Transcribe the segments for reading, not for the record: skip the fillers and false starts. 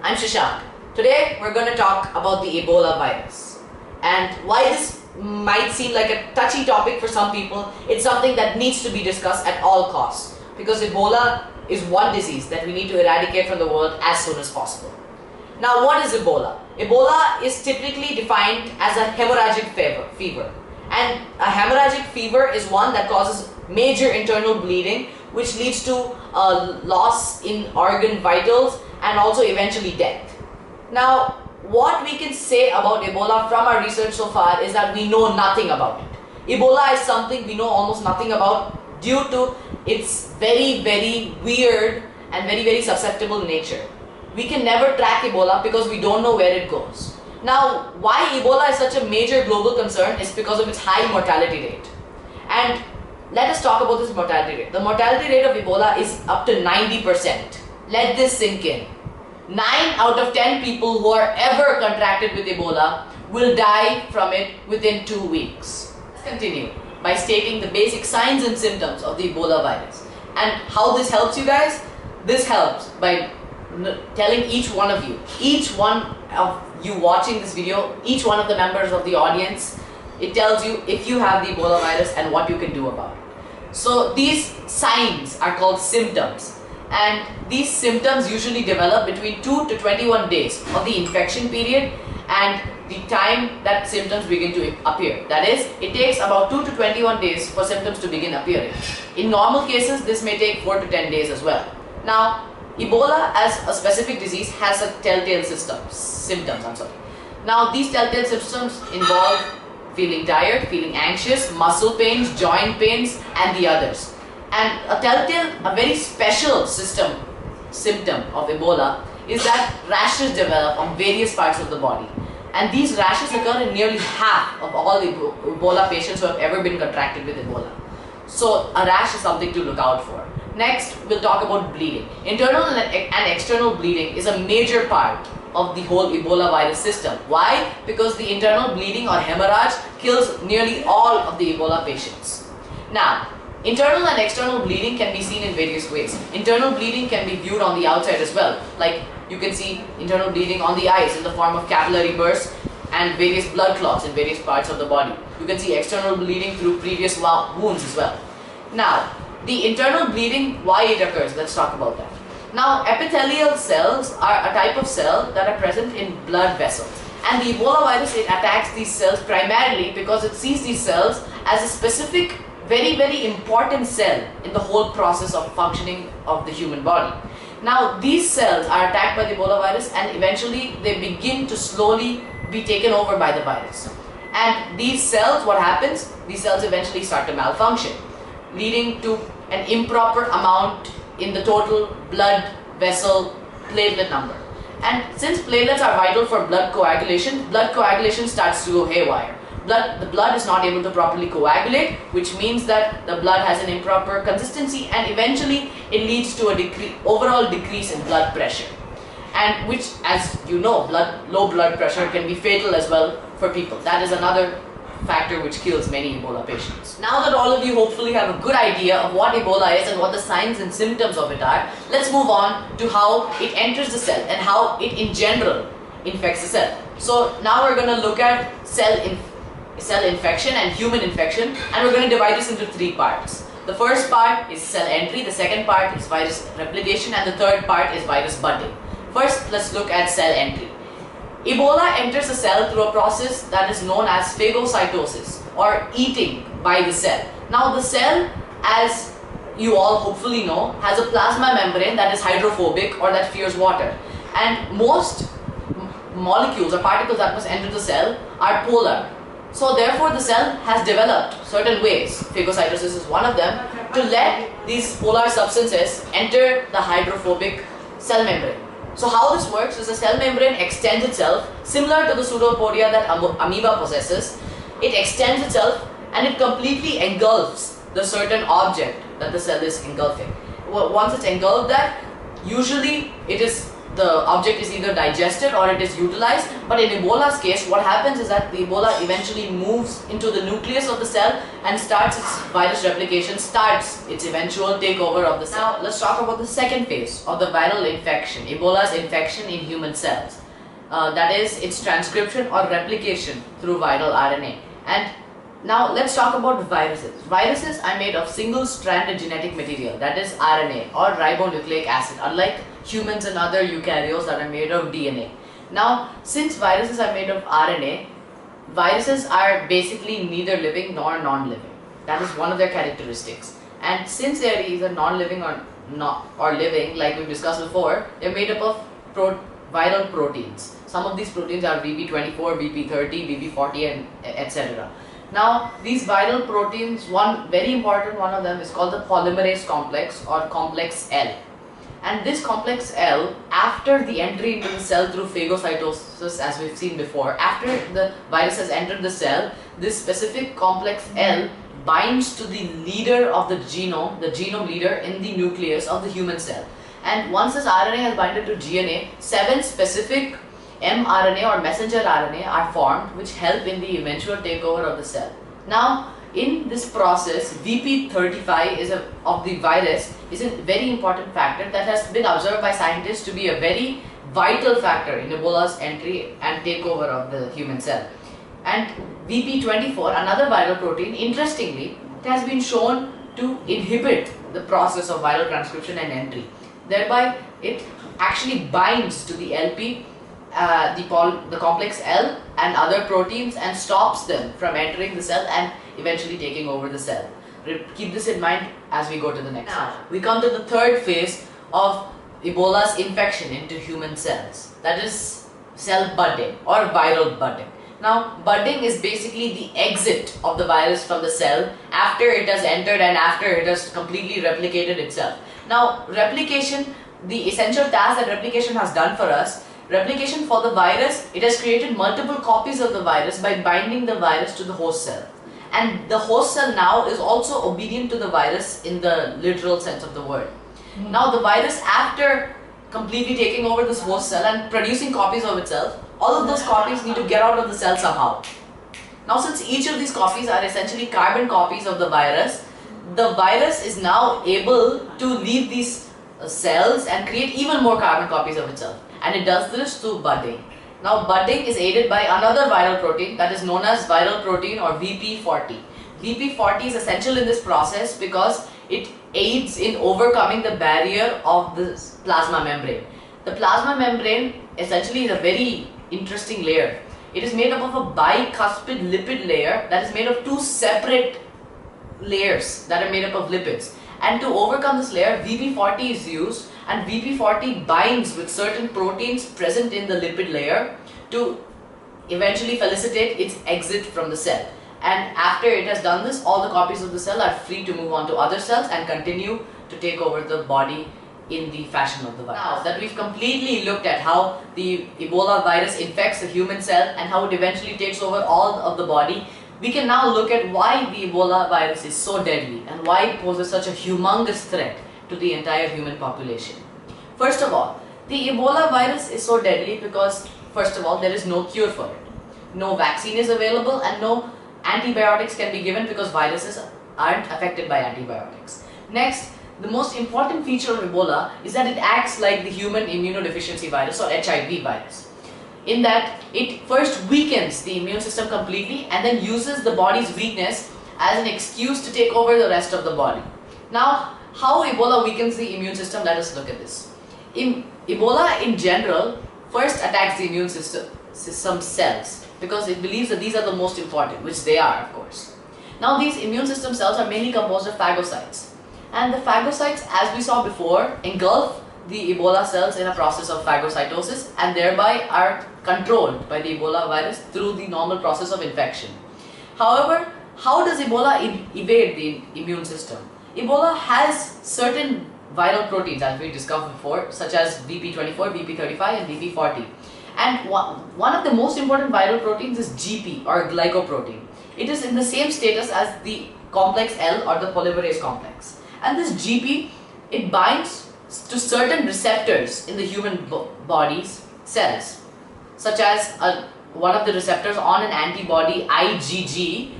I'm Shashank. Today we're going to talk about the Ebola virus. And why this might seem like a touchy topic for some people, it's something that needs to be discussed at all costs. Because Ebola is one disease that we need to eradicate from the world as soon as possible. Now, what is Ebola? Ebola is typically defined as a hemorrhagic fever. And a hemorrhagic fever is one that causes major internal bleeding, which leads to a loss in organ vitals and also eventually death. Now, what we can say about Ebola from our research so far is that we know nothing about it. Ebola is something we know almost nothing about due to its very weird and very susceptible nature. We can never track Ebola because we don't know where it goes. Now, why Ebola is such a major global concern is because of its high mortality rate. And let us talk about this mortality rate. The mortality rate of Ebola is up to 90%. Let this sink in. 9 out of 10 people who are ever contracted with Ebola will die from it within 2 weeks. Let's continue by stating the basic signs and symptoms of the Ebola virus. And how this helps you guys? This helps by telling each one of you watching this video, each one of the members of the audience, it tells you if you have the Ebola virus and what you can do about it. So these signs are called symptoms, and these symptoms usually develop between 2 to 21 days of the infection period and the time that symptoms begin to appear. That is, it takes about 2 to 21 days for symptoms to begin appearing. In normal cases, this may take 4 to 10 days as well. Now, Ebola as a specific disease has a telltale symptoms. Now, these telltale symptoms involve feeling tired, feeling anxious, muscle pains, joint pains, and the others. And a very special symptom of Ebola is that rashes develop on various parts of the body. And these rashes occur in nearly half of all Ebola patients who have ever been contracted with Ebola. So a rash is something to look out for. Next, we'll talk about bleeding. Internal and external bleeding is a major part of the whole Ebola virus system. Why? Because the internal bleeding or hemorrhage kills nearly all of the Ebola patients. Now, internal and external bleeding can be seen in various ways. Internal bleeding can be viewed on the outside as well. Like you can see internal bleeding on the eyes in the form of capillary bursts and various blood clots in various parts of the body. You can see external bleeding through previous wounds as well. Now, the internal bleeding, why it occurs, let's talk about that. Now, epithelial cells are a type of cell that are present in blood vessels. And the Ebola virus, it attacks these cells primarily because it sees these cells as a specific, very important cell in the whole process of functioning of the human body. Now, these cells are attacked by the Ebola virus and eventually they begin to slowly be taken over by the virus. And these cells, what happens? These cells eventually start to malfunction, leading to an improper amount in the total blood vessel platelet number. And since platelets are vital for blood coagulation starts to go haywire. The blood is not able to properly coagulate, which means that the blood has an improper consistency and eventually it leads to a overall decrease in blood pressure. And which, as you know, low blood pressure can be fatal as well for people. That is another factor which kills many Ebola patients. Now that all of you hopefully have a good idea of what Ebola is and what the signs and symptoms of it are, let's move on to how it enters the cell and how it in general infects the cell. So now we're going to look at cell infection and human infection, and we're going to divide this into 3 parts. The first part is cell entry, the second part is virus replication, and the third part is virus budding. First, let's look at cell entry. Ebola enters the cell through a process that is known as phagocytosis, or eating by the cell. Now the cell, as you all hopefully know, has a plasma membrane that is hydrophobic or that fears water. And most molecules or particles that must enter the cell are polar. So therefore the cell has developed certain ways, phagocytosis is one of them, to let these polar substances enter the hydrophobic cell membrane. So how this works is the cell membrane extends itself, similar to the pseudopodia that amoeba possesses. It extends itself and it completely engulfs the certain object that the cell is engulfing. Once it's engulfed that, usually it is the object is either digested or it is utilized. But in Ebola's case, what happens is that the Ebola eventually moves into the nucleus of the cell and starts its virus replication, starts its eventual takeover of the cell. Now let's talk about the second phase of the viral infection, Ebola's infection in human cells. That is its transcription or replication through viral RNA. And now let's talk about viruses. Viruses are made of single-stranded genetic material, that is RNA or ribonucleic acid, unlike humans and other eukaryotes that are made of DNA. Now, since viruses are made of RNA, viruses are basically neither living nor non-living. That is one of their characteristics. And since they are either non-living or living, like we discussed before, they are made up of viral proteins. Some of these proteins are VP24, VP30, VP40, and etc. Now, these viral proteins, one very important one of them is called the polymerase complex or complex L. And this complex L, after the entry into the cell through phagocytosis, as we've seen before, after the virus has entered the cell, this specific complex L binds to the leader of the genome leader in the nucleus of the human cell. And once this RNA has binded to GNA, 7 specific mRNA or messenger RNA are formed, which help in the eventual takeover of the cell. Now, in this process, VP35 of the virus is a very important factor that has been observed by scientists to be a very vital factor in Ebola's entry and takeover of the human cell. And VP24, another viral protein, interestingly, it has been shown to inhibit the process of viral transcription and entry. Thereby, it actually binds to the LP, the complex L and other proteins, and stops them from entering the cell and eventually taking over the cell. Keep this in mind as we go to the next one. We come to the third phase of Ebola's infection into human cells, that is cell budding or viral budding. Now, budding is basically the exit of the virus from the cell after it has entered and after it has completely replicated itself. Now, replication, the essential task that replication has done for us, replication for the virus, it has created multiple copies of the virus by binding the virus to the host cell. And the host cell now is also obedient to the virus in the literal sense of the word. Now the virus, after completely taking over this host cell and producing copies of itself, all of those copies need to get out of the cell somehow. Now, since each of these copies are essentially carbon copies of the virus is now able to leave these cells and create even more carbon copies of itself. And it does this through budding. Now, budding is aided by another viral protein that is known as viral protein or VP40. VP40 is essential in this process because it aids in overcoming the barrier of the plasma membrane. The plasma membrane essentially is a very interesting layer. It is made up of a bicuspid lipid layer that is made of 2 separate layers that are made up of lipids. And to overcome this layer, VP40 is used, and VP40 binds with certain proteins present in the lipid layer to eventually facilitate its exit from the cell. And after it has done this, all the copies of the cell are free to move on to other cells and continue to take over the body in the fashion of the virus. Now that we've completely looked at how the Ebola virus infects the human cell and how it eventually takes over all of the body, we can now look at why the Ebola virus is so deadly and why it poses such a humongous threat to the entire human population. First of all, the Ebola virus is so deadly because, first of all, there is no cure for it. No vaccine is available and no antibiotics can be given because viruses aren't affected by antibiotics. Next, the most important feature of Ebola is that it acts like the human immunodeficiency virus or HIV virus, in that it first weakens the immune system completely and then uses the body's weakness as an excuse to take over the rest of the body. Now, how Ebola weakens the immune system, let us look at this. Ebola in general first attacks the immune system cells because it believes that these are the most important, which they are, of course. Now, these immune system cells are mainly composed of phagocytes, and the phagocytes, as we saw before, engulf the Ebola cells in a process of phagocytosis and thereby are controlled by the Ebola virus through the normal process of infection. However, how does Ebola evade the immune system? Ebola has certain viral proteins, as we discussed before, such as VP24, VP35 and VP40. And one of the most important viral proteins is GP or glycoprotein. It is in the same status as the complex L or the polymerase complex. And this GP, it binds to certain receptors in the human body's cells, such as one of the receptors on an antibody IgG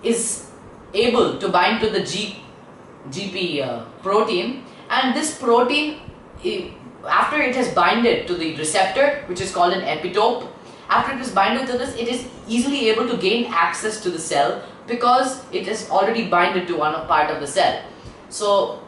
is able to bind to the GP protein, and this protein, after it has binded to the receptor, which is called an epitope, after it is binded to this, it is easily able to gain access to the cell because it is already binded to one part of the cell. So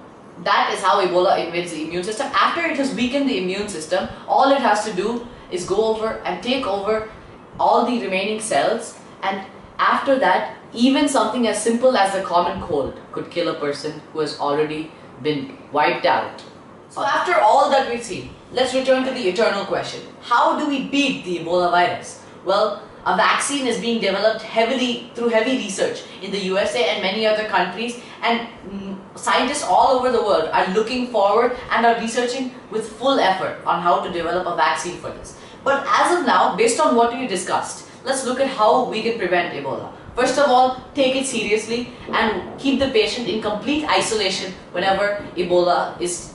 that is how Ebola invades the immune system. After it has weakened the immune system, all it has to do is go over and take over all the remaining cells, and after that, even something as simple as a common cold could kill a person who has already been wiped out. So after all that we've seen, let's return to the eternal question. How do we beat the Ebola virus? Well, a vaccine is being developed through heavy research in the USA and many other countries, and scientists all over the world are looking forward and are researching with full effort on how to develop a vaccine for this. But as of now, based on what we discussed, let's look at how we can prevent Ebola. First of all, take it seriously and keep the patient in complete isolation whenever Ebola is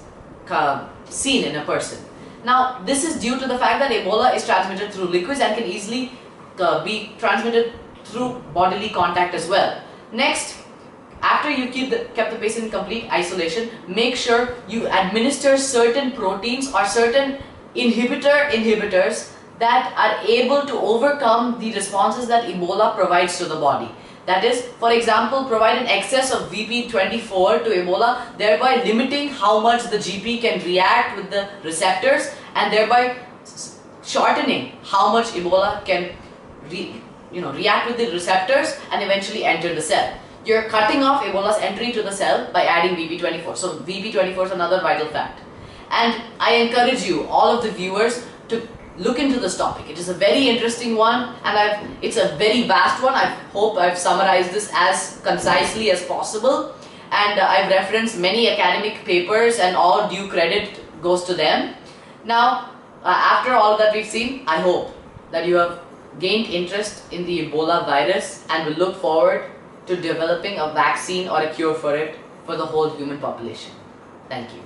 seen in a person. Now, this is due to the fact that Ebola is transmitted through liquids and can easily be transmitted through bodily contact as well. Next, after you kept the patient in complete isolation, make sure you administer certain proteins or certain inhibitors that are able to overcome the responses that Ebola provides to the body. That is, for example, provide an excess of VP24 to Ebola, thereby limiting how much the GP can react with the receptors, and thereby shortening how much Ebola can react with the receptors and eventually enter the cell. You're cutting off Ebola's entry to the cell by adding VP24. So VP24 is another vital fact. And I encourage you, all of the viewers, to look into this topic. It is a very interesting one, and it's a very vast one. I hope I've summarized this as concisely as possible, and I've referenced many academic papers, and all due credit goes to them. Now, after all that we've seen, I hope that you have gained interest in the Ebola virus and will look forward to developing a vaccine or a cure for it for the whole human population. Thank you.